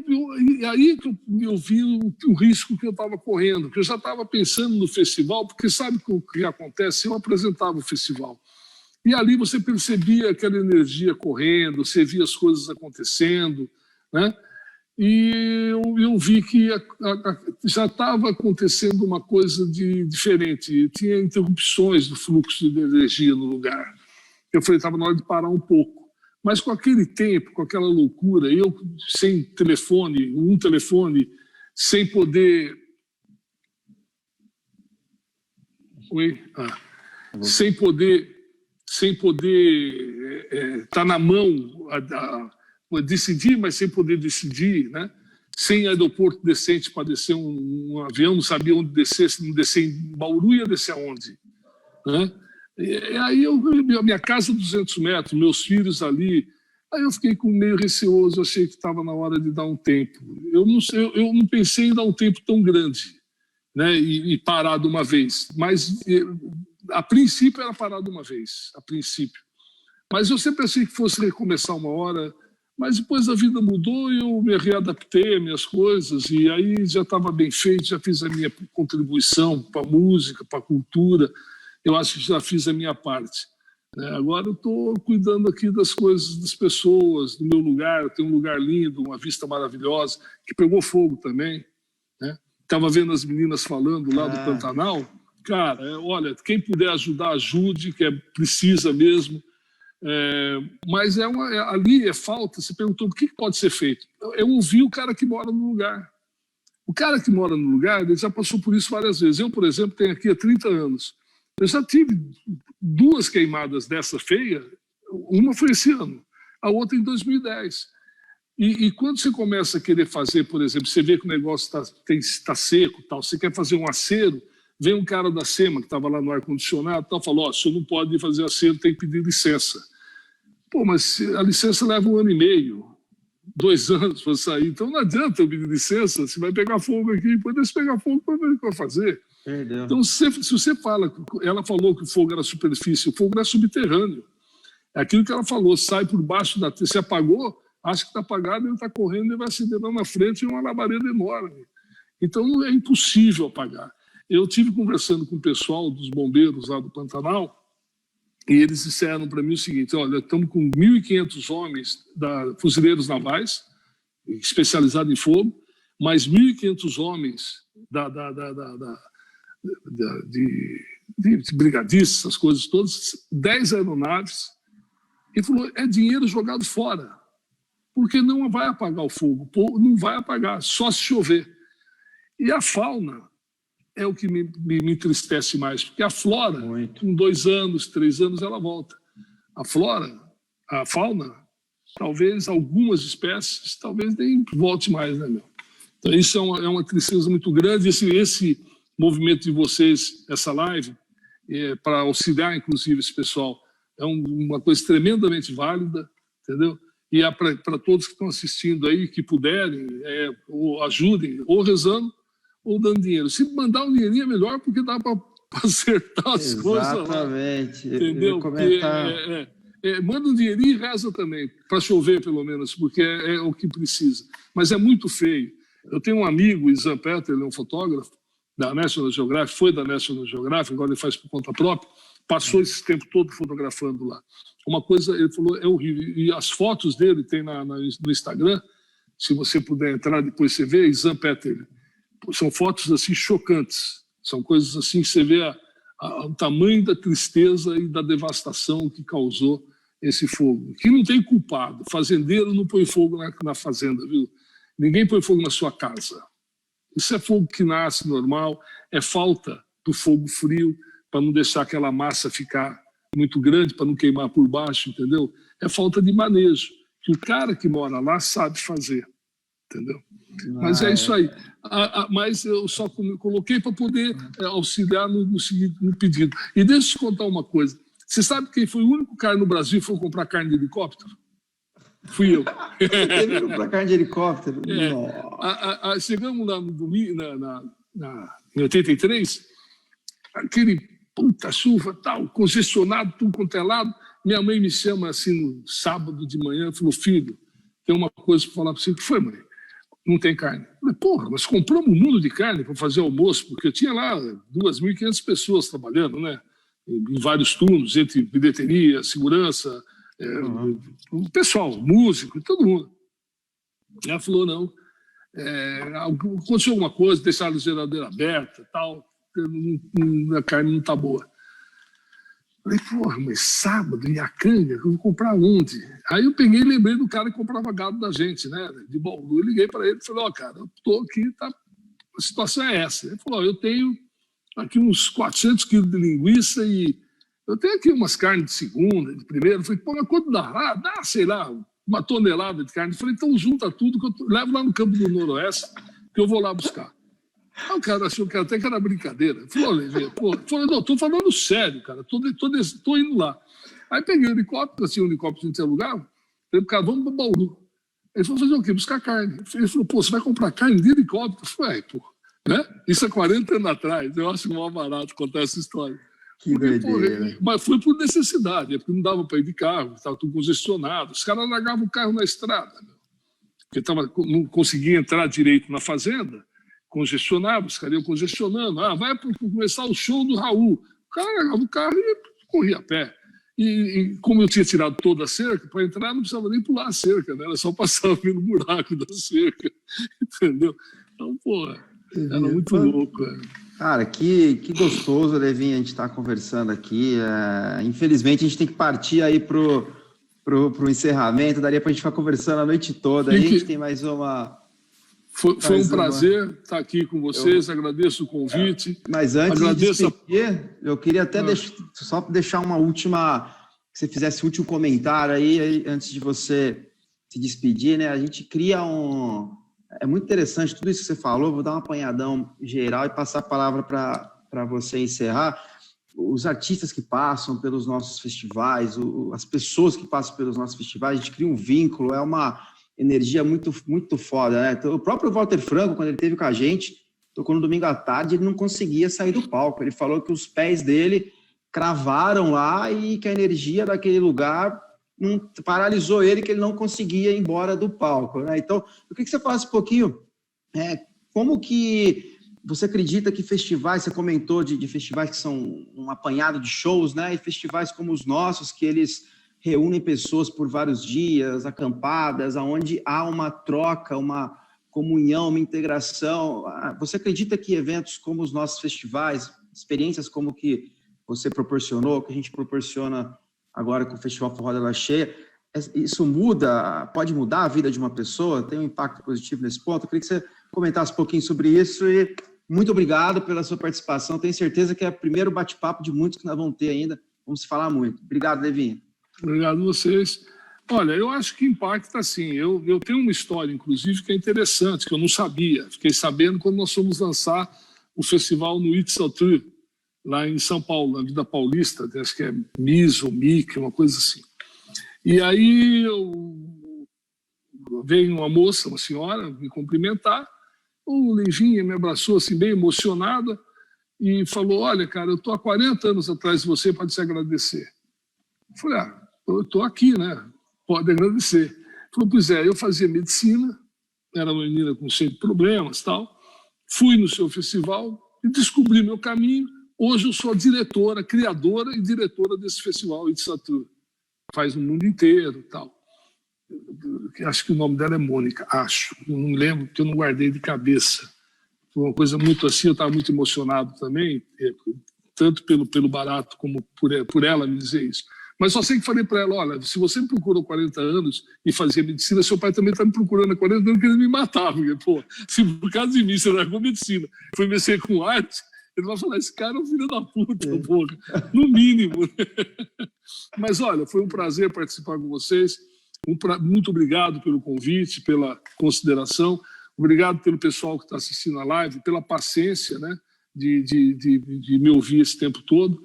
vi o risco que eu estava correndo, porque eu já estava pensando no festival, porque sabe o que acontece? Eu apresentava o festival. E ali você percebia aquela energia correndo, você via as coisas acontecendo, né? E eu vi que já estava acontecendo uma coisa diferente, tinha interrupções do fluxo de energia no lugar. Eu falei, estava na hora de parar um pouco. Mas com aquele tempo, com aquela loucura, eu sem telefone, sem poder... Sem poder estar na mão, decidir, mas sem poder decidir, né? Sem aeroporto decente para descer um avião, não sabia onde descer, se não descer em Bauru, ia descer aonde, né? E aí a minha casa 200 metros, meus filhos ali, aí eu fiquei meio receoso, achei que estava na hora de dar um tempo. Eu não pensei em dar um tempo tão grande, né, e parar de uma vez, mas a princípio era parar de uma vez, a princípio. Mas eu sempre achei que fosse recomeçar uma hora, mas depois a vida mudou e eu me readaptei às minhas coisas, e aí já estava bem feito, já fiz a minha contribuição para a música, para a cultura. Eu acho que já fiz a minha parte. Agora eu estou cuidando aqui das coisas das pessoas, do meu lugar. Eu tenho um lugar lindo, uma vista maravilhosa, que pegou fogo também. Estava vendo as meninas falando lá do Pantanal. Cara, olha, quem puder ajudar, ajude, que precisa mesmo. Mas ali é falta. Você perguntou o que pode ser feito. Eu ouvi o cara que mora no lugar. O cara que mora no lugar, ele já passou por isso várias vezes. Eu, por exemplo, tenho aqui há 30 anos. Eu já tive 2 queimadas dessa feia. Uma foi esse ano, a outra em 2010. E quando você começa a querer fazer, por exemplo, você vê que o negócio está seco, tal, você quer fazer um acero, vem um cara da SEMA, que estava lá no ar-condicionado, falou, o senhor não pode fazer acero, tem que pedir licença. Pô, mas a licença leva 1 ano e meio, 2 anos para sair, então não adianta eu pedir licença, você vai pegar fogo aqui, depois se pegar fogo, o que vai fazer? Perdeu. Então, se você fala, ela falou que o fogo era superfície, o fogo era subterrâneo. É aquilo que ela falou, sai por baixo da... Se apagou, acha que está apagado, ele está correndo e vai acender lá na frente uma labareda enorme. Então, é impossível apagar. Eu tive conversando com o pessoal dos bombeiros lá do Pantanal e eles disseram para mim o seguinte, olha, estamos com 1.500 homens fuzileiros navais, especializados em fogo, mais 1.500 homens de brigadistas, essas coisas todas, 10 aeronaves, e falou, é dinheiro jogado fora, porque não vai apagar o fogo, não vai apagar, só se chover. E a fauna é o que me entristece mais, porque a flora, com 2 anos, 3 anos, ela volta. A fauna, talvez algumas espécies, talvez nem volte mais, né, meu? Então, isso é uma tristeza muito grande. Esse movimento de vocês, essa live, para auxiliar, inclusive, esse pessoal, é uma coisa tremendamente válida, entendeu? E para todos que estão assistindo aí, que puderem, ou ajudem, ou rezando, ou dando dinheiro. Se mandar um dinheirinho é melhor, porque dá para acertar as coisas lá. Exatamente. Entendeu? Manda um dinheirinho e reza também, para chover pelo menos, porque é o que precisa. Mas é muito feio. Eu tenho um amigo, Isan Petter, ele é um fotógrafo da National Geographic, foi da National Geographic, agora ele faz por conta própria, passou esse tempo todo fotografando lá. Uma coisa, ele falou, é horrível. E as fotos dele tem no Instagram, se você puder entrar depois você vê, Isan Petter. São fotos assim chocantes, são coisas assim que você vê o tamanho da tristeza e da devastação que causou esse fogo. Que não tem culpado, fazendeiro não põe fogo na fazenda, viu? Ninguém põe fogo na sua casa. Isso é fogo que nasce normal, é falta do fogo frio para não deixar aquela massa ficar muito grande, para não queimar por baixo, entendeu? É falta de manejo, que o cara que mora lá sabe fazer, entendeu? Mas é isso aí. Mas eu só coloquei para poder auxiliar no pedido. E deixa eu te contar uma coisa. Você sabe quem foi o único cara no Brasil que foi comprar carne de helicóptero? Fui eu. Você teve que comprar carne de helicóptero? Chegamos lá no domingo, em 83, aquele puta chuva, tal, congestionado, tudo quanto é lado. Minha mãe me chama assim no sábado de manhã e falou, filho, tem uma coisa para falar para você. O que foi, mãe? Não tem carne. Eu falei, porra, mas compramos um mundo de carne para fazer almoço, porque eu tinha lá 2.500 pessoas trabalhando, né? Em vários turnos, entre bilheteria, segurança, o pessoal, músico, todo mundo. Ela falou, não, aconteceu alguma coisa, deixaram a geladeira aberta, tal, a carne não está boa. Falei, porra, mas sábado, em Acanga, eu vou comprar onde? Aí eu peguei e lembrei do cara que comprava gado da gente, né? De Bauru. Eu liguei para ele e falei, cara, eu estou aqui, a situação é essa. Ele falou, eu tenho aqui uns 400 quilos de linguiça e eu tenho aqui umas carnes de segunda, de primeira. Eu falei, pô, mas quanto dá? Dá, sei lá, 1 tonelada de carne. Eu falei, então junta tudo que eu levo lá no campo do Noroeste, que eu vou lá buscar. Aí o cara achou que até que era brincadeira. Falou, falei, não, estou falando sério, cara, estou indo lá. Aí peguei o helicóptero, assim, um helicóptero que a gente alugava, falei, cara, vamos para Bauru. Ele falou, fazer o quê? Buscar carne. Ele falou, pô, você vai comprar carne de helicóptero? Eu falei, pô, né? Isso há 40 anos atrás, eu acho mó barato contar essa história. Que doideira. Mas foi por necessidade, porque não dava para ir de carro, estava tudo congestionado. Os caras largavam o carro na estrada, porque não conseguia entrar direito na fazenda, congestionava, os caras iam congestionando. Vai começar o show do Raul. O cara largava o carro e corria a pé. E como eu tinha tirado toda a cerca, para entrar não precisava nem pular a cerca, né? Era só passar pelo buraco da cerca, entendeu? Então, pô, era muito louco. Cara, que gostoso, Levinha, a gente está conversando aqui. Infelizmente, a gente tem que partir aí pro encerramento. Daria para a gente ficar conversando a noite toda. Aí a gente tem mais uma... Foi um prazer estar aqui com vocês, agradeço o convite. Mas antes de despedir, eu queria até só deixar uma última... Que você fizesse o último comentário aí, antes de você se despedir, né? A gente cria um... É muito interessante tudo isso que você falou, vou dar um apanhadão geral e passar a palavra para você encerrar. Os artistas que passam pelos nossos festivais, as pessoas que passam pelos nossos festivais, a gente cria um vínculo, é uma energia muito, muito foda, né? Então, o próprio Walter Franco, quando ele esteve com a gente, tocou no domingo à tarde, ele não conseguia sair do palco. Ele falou que os pés dele cravaram lá e que a energia daquele lugar não paralisou ele, que ele não conseguia ir embora do palco, né? Então, eu queria que você falasse um pouquinho como que você acredita que festivais, você comentou de festivais que são um apanhado de shows, né? E festivais como os nossos, que eles reúnem pessoas por vários dias, acampadas, onde há uma troca, uma comunhão, uma integração. Você acredita que eventos como os nossos festivais, experiências como que você proporcionou, que a gente proporciona agora com o Festival Forró da Lua Cheia, isso pode mudar a vida de uma pessoa? Tem um impacto positivo nesse ponto? Eu queria que você comentasse um pouquinho sobre isso e muito obrigado pela sua participação. Tenho certeza que é o primeiro bate-papo de muitos que nós vamos ter ainda. Vamos falar muito. Obrigado, Levinha. Obrigado a vocês. Olha, eu acho que impacta assim. Eu tenho uma história, inclusive, que é interessante, que eu não sabia. Fiquei sabendo quando nós fomos lançar o festival no It's a True, lá em São Paulo, na Vida Paulista, acho que é Miss ou Mickey, uma coisa assim. E aí veio uma moça, uma senhora, me cumprimentar, o Levinha me abraçou assim, bem emocionada, e falou, olha, cara, eu estou há 40 anos atrás de você para te agradecer. Eu falei, eu estou aqui, né? Pode agradecer. Falou, pois é, eu fazia medicina, era uma menina com cheio de problemas, tal, fui no seu festival e descobri meu caminho. Hoje eu sou a diretora, criadora e diretora desse festival It's a True. Faz no mundo inteiro, tal. Acho que o nome dela é Mônica, acho. Eu não me lembro, porque eu não guardei de cabeça. Foi uma coisa muito assim, eu estava muito emocionado também, tanto pelo Barato como por ela me dizer isso. Mas só sei que falei para ela, olha, se você me procurou 40 anos e fazia medicina, seu pai também está me procurando há 40 anos querendo me matar. Porque, pô, se por causa de mim você largou medicina, foi mexer com arte, ele vai falar, esse cara é um filho da puta, porra, no mínimo. Mas, olha, foi um prazer participar com vocês. Muito obrigado pelo convite, pela consideração. Obrigado pelo pessoal que está assistindo a live, pela paciência, né, de me ouvir esse tempo todo.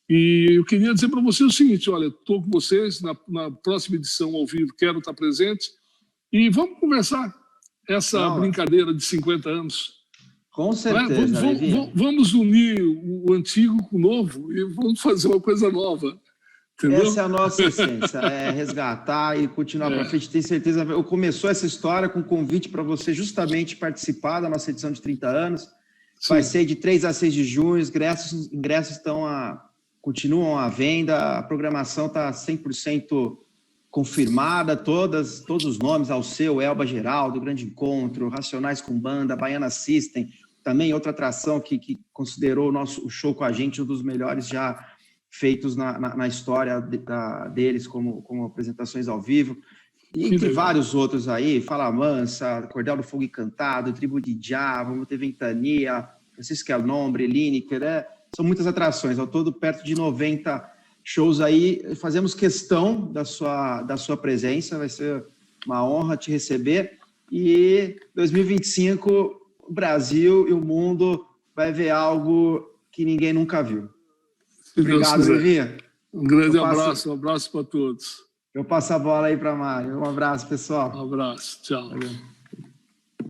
E eu queria dizer para vocês o seguinte, olha, estou com vocês na próxima edição ao vivo, quero estar presente. E vamos conversar essa brincadeira de 50 anos. Com certeza. Vamos unir o antigo com o novo e vamos fazer uma coisa nova. Entendeu? Essa é a nossa essência, é resgatar e continuar para frente. Tenho certeza. Começou essa história com um convite para você justamente participar da nossa edição de 30 anos. Sim. Vai ser de 3 a 6 de junho. Os ingressos continuam à venda. A programação está 100% confirmada. Todos os nomes, Alceu, Elba Geraldo, Grande Encontro, Racionais com Banda, Baiana System. Também outra atração que considerou o show com a gente um dos melhores já feitos na história deles como apresentações ao vivo. E entre vários outros aí, Fala Mansa, Cordel do Fogo Encantado, Tribo de Já, vamos ter Ventania, Francisco El Nombre, Lineker, são muitas atrações, ao todo perto de 90 shows aí. Fazemos questão da sua presença, vai ser uma honra te receber. E 2025, o Brasil e o mundo vai ver algo que ninguém nunca viu. Obrigado, Levinha. Um grande abraço, um abraço para todos. Eu passo a bola aí para a Mari. Um abraço, pessoal. Um abraço, tchau. Valeu.